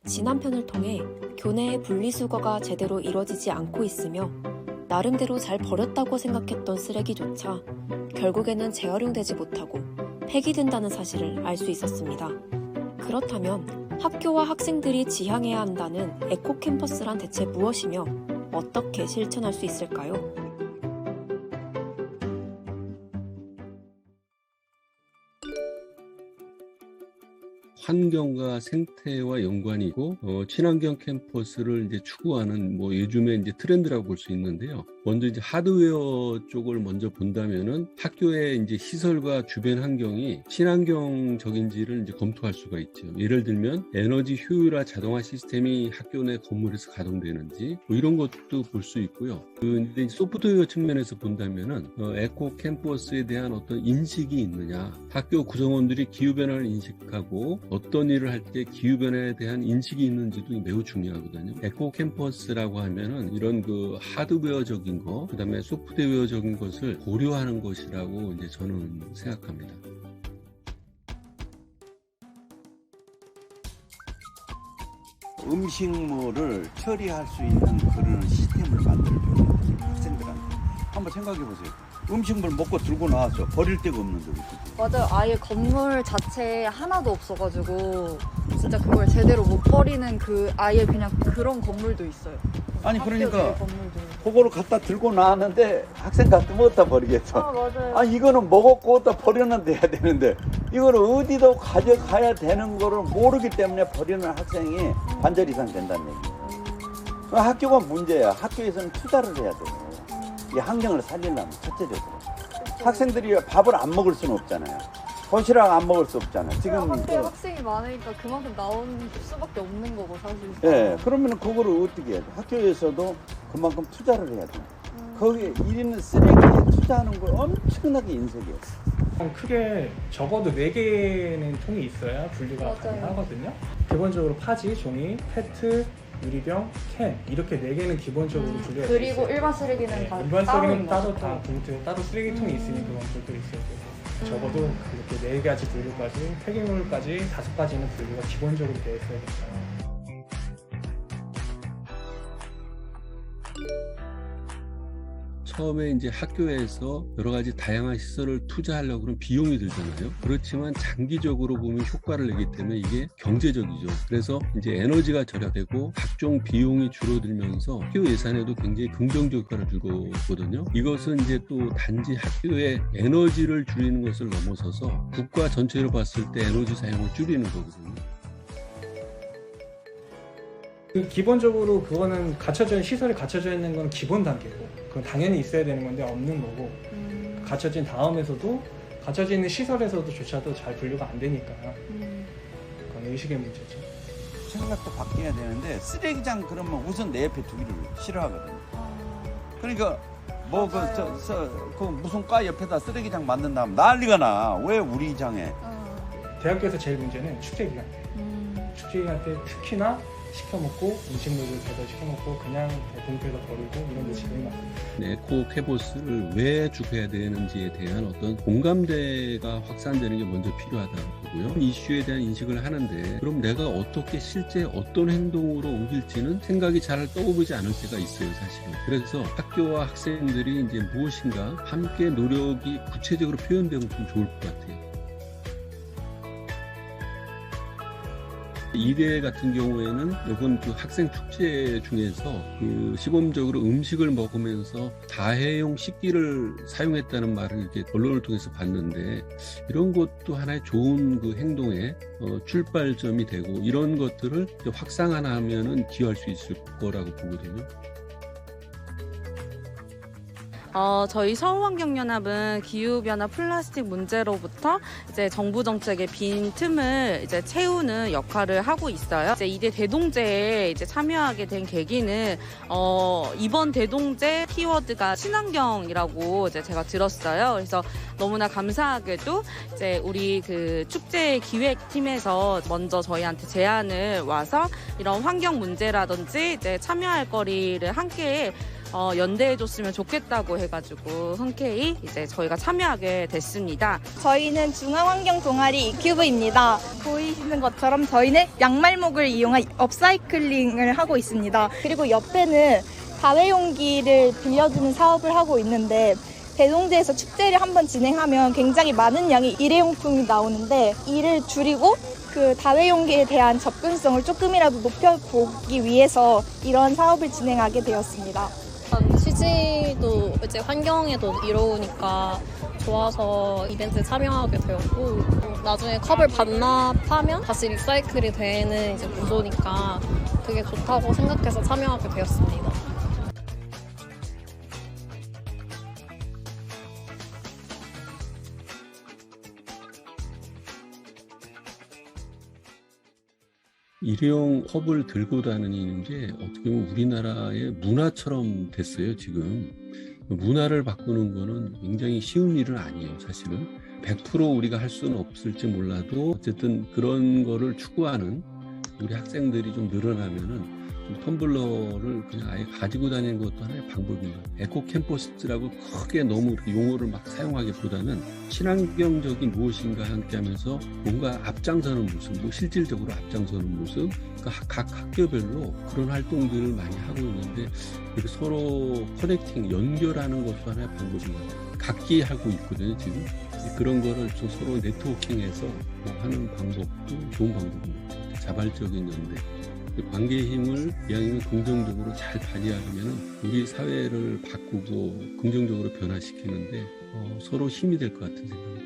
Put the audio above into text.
진한편을 통해 교내의 분리수거가 제대로 이뤄지지 않고 있으며 나름대로 잘 버렸다고 생각했던 쓰레기조차 결국에는 재활용되지 못하고 폐기된다는 사실을 알 수 있었습니다. 그렇다면 학교와 학생들이 지향해야 한다는 에코캠퍼스란 대체 무엇이며 어떻게 실천할 수 있을까요? 환경과 생태와 연관이고 친환경 캠퍼스를 이제 추구하는 요즘에 이제 트렌드라고 볼 수 있는데요. 먼저 이제 하드웨어 쪽을 먼저 본다면은 학교의 이제 시설과 주변 환경이 친환경적인지를 이제 검토할 수가 있죠. 예를 들면 에너지 효율화 자동화 시스템이 학교 내 건물에서 가동되는지 이런 것도 볼 수 있고요. 이제 소프트웨어 측면에서 본다면은 에코 캠퍼스에 대한 어떤 인식이 있느냐, 학교 구성원들이 기후 변화를 인식하고 어떤 일을 할 때 기후 변화에 대한 인식이 있는지도 매우 중요하거든요. 에코 캠퍼스라고 하면은 이런 그 하드웨어적인 거, 그다음에 소프트웨어적인 것을 고려하는 것이라고 이제 저는 생각합니다. 음식물을 처리할 수 있는 그런 시스템을 만들어줘요. 학생들한테. 한번 생각해 보세요. 음식물 먹고 들고 나와서 버릴 데가 없는데 어떻게? 맞아요. 아예 건물 자체에 하나도 없어가지고 진짜 그걸 제대로 못 버리는 아예 그냥 그런 건물도 있어요. 아니 그러니까 건물도. 그거를 갖다 들고 나왔는데 학생 같으면 어디다 버리겠어? 아 맞아요. 아니 이거는 먹었고 어디다 버려는 돼야 되는데 이거를 어디도 가져가야 되는 거를 모르기 때문에 버리는 학생이 반절 이상 된다는 얘기예요. 학교가 문제야. 학교에서는 투자를 해야 돼요. 이 환경을 살리려면 첫째적으로 학생들이 밥을 안 먹을 수는 없잖아요. 도시락 안 먹을 수 없잖아요. 지금 학교에 학생이 많으니까 그만큼 나올 수밖에 없는 거고 사실. 예, 그러면 그거를 어떻게 해야 돼? 학교에서도 그만큼 투자를 해야 돼. 거기에 일있는 쓰레기에 투자하는 걸 엄청나게 인색해요. 크게 적어도 4개는 통이 있어야 분리가 맞아요. 가능하거든요. 기본적으로 파지, 종이, 페트, 유리병, 캔 이렇게 4개는 기본적으로 분리가 돼 있어요. 그리고 일반 쓰레기는 다 일반 따로 쓰레기는 있는 따로 거죠? 다 봉투에 따로 쓰레기통이 있으니 그건 별도로 있어야 되고 적어도 그렇게 4가지 분류까지 폐기물까지 5가지는 분류가 기본적으로 되어 있어야 됩니다. 처음에 이제 학교에서 여러 가지 다양한 시설을 투자하려고 그러면 비용이 들잖아요. 그렇지만 장기적으로 보면 효과를 내기 때문에 이게 경제적이죠. 그래서 이제 에너지가 절약되고 각종 비용이 줄어들면서 학교 예산에도 굉장히 긍정적 효과를 주고 있거든요. 이것은 이제 또 단지 학교의 에너지를 줄이는 것을 넘어서서 국가 전체로 봤을 때 에너지 사용을 줄이는 거거든요. 기본적으로 그거는 시설이 갖춰져 있는 건 기본 단계고 그건 당연히 있어야 되는 건데 없는 거고 갖춰진 다음에서도 갖춰져 있는 시설에서도 조차도 잘 분류가 안 되니까 그건 의식의 문제죠. 생각도 바뀌어야 되는데 쓰레기장 그러면 우선 내 옆에 두기를 싫어하거든요. 그러니까 그 무슨 과 옆에다 쓰레기장 만든다면 난리가 나. 왜 우리 장에? 대학교에서 제일 문제는 축제 기간 때 축제 기간 때 특히나 시켜먹고 음식물을 배달시켜먹고 그냥 봉투에다 버리고 이런 게 제일 많습니다. 에코 캠퍼스를 왜 주해야 되는지에 대한 어떤 공감대가 확산되는 게 먼저 필요하다고 보고요. 이슈에 대한 인식을 하는데 그럼 내가 어떻게 실제 어떤 행동으로 옮길지는 생각이 잘 떠오르지 않을 때가 있어요, 사실은. 그래서 학교와 학생들이 이제 무엇인가 함께 노력이 구체적으로 표현되면 좀 좋을 것 같아요. 이대 같은 경우에는 이번 그 학생 축제 중에서 그 시범적으로 음식을 먹으면서 다회용 식기를 사용했다는 말을 이렇게 언론을 통해서 봤는데 이런 것도 하나의 좋은 그 행동의 출발점이 되고 이런 것들을 확산하면은 기여할 수 있을 거라고 보거든요. 저희 서울환경연합은 기후변화 플라스틱 문제로부터 이제 정부 정책의 빈 틈을 이제 채우는 역할을 하고 있어요. 이제 이대 대동제에 이제 참여하게 된 계기는 이번 대동제 키워드가 친환경이라고 이제 제가 들었어요. 그래서 너무나 감사하게도 이제 우리 그 축제 기획팀에서 먼저 저희한테 제안을 와서 이런 환경 문제라든지 이제 참여할 거리를 함께 연대해줬으면 좋겠다고 해가지고 흔쾌히 이제 저희가 참여하게 됐습니다. 저희는 중앙환경 동아리 이큐브입니다. 보이시는 것처럼 저희는 양말목을 이용한 업사이클링을 하고 있습니다. 그리고 옆에는 다회용기를 빌려주는 사업을 하고 있는데 대동제에서 축제를 한번 진행하면 굉장히 많은 양의 일회용품이 나오는데 이를 줄이고 그 다회용기에 대한 접근성을 조금이라도 높여보기 위해서 이런 사업을 진행하게 되었습니다. 취지도 이제 환경에도 이로우니까 좋아서 이벤트에 참여하게 되었고 나중에 컵을 반납하면 다시 리사이클이 되는 이제 구조니까 그게 좋다고 생각해서 참여하게 되었습니다. 일회용 컵을 들고 다니는 게 어떻게 보면 우리나라의 문화처럼 됐어요, 지금. 문화를 바꾸는 거는 굉장히 쉬운 일은 아니에요, 사실은. 100% 우리가 할 수는 없을지 몰라도 어쨌든 그런 거를 추구하는 우리 학생들이 좀 늘어나면은 좀 텀블러를 그냥 아예 가지고 다니는 것도 하나의 방법이에요. 에코 캠퍼스라고 크게 너무 용어를 막 사용하기보다는 친환경적인 무엇인가 함께 하면서 뭔가 앞장서는 모습, 뭐 실질적으로 앞장서는 모습, 그러니까 각 학교별로 그런 활동들을 많이 하고 있는데 서로 커넥팅, 연결하는 것도 하나의 방법인 것 같아요. 각기 하고 있거든요, 지금. 그런 거를 좀 서로 네트워킹해서 하는 방법도 좋은 방법인 것 같아요. 자발적인 연대. 관계의 힘을 이왕이면 긍정적으로 잘 발휘하면 우리 사회를 바꾸고 긍정적으로 변화시키는데 서로 힘이 될 것 같은 생각이 듭니다.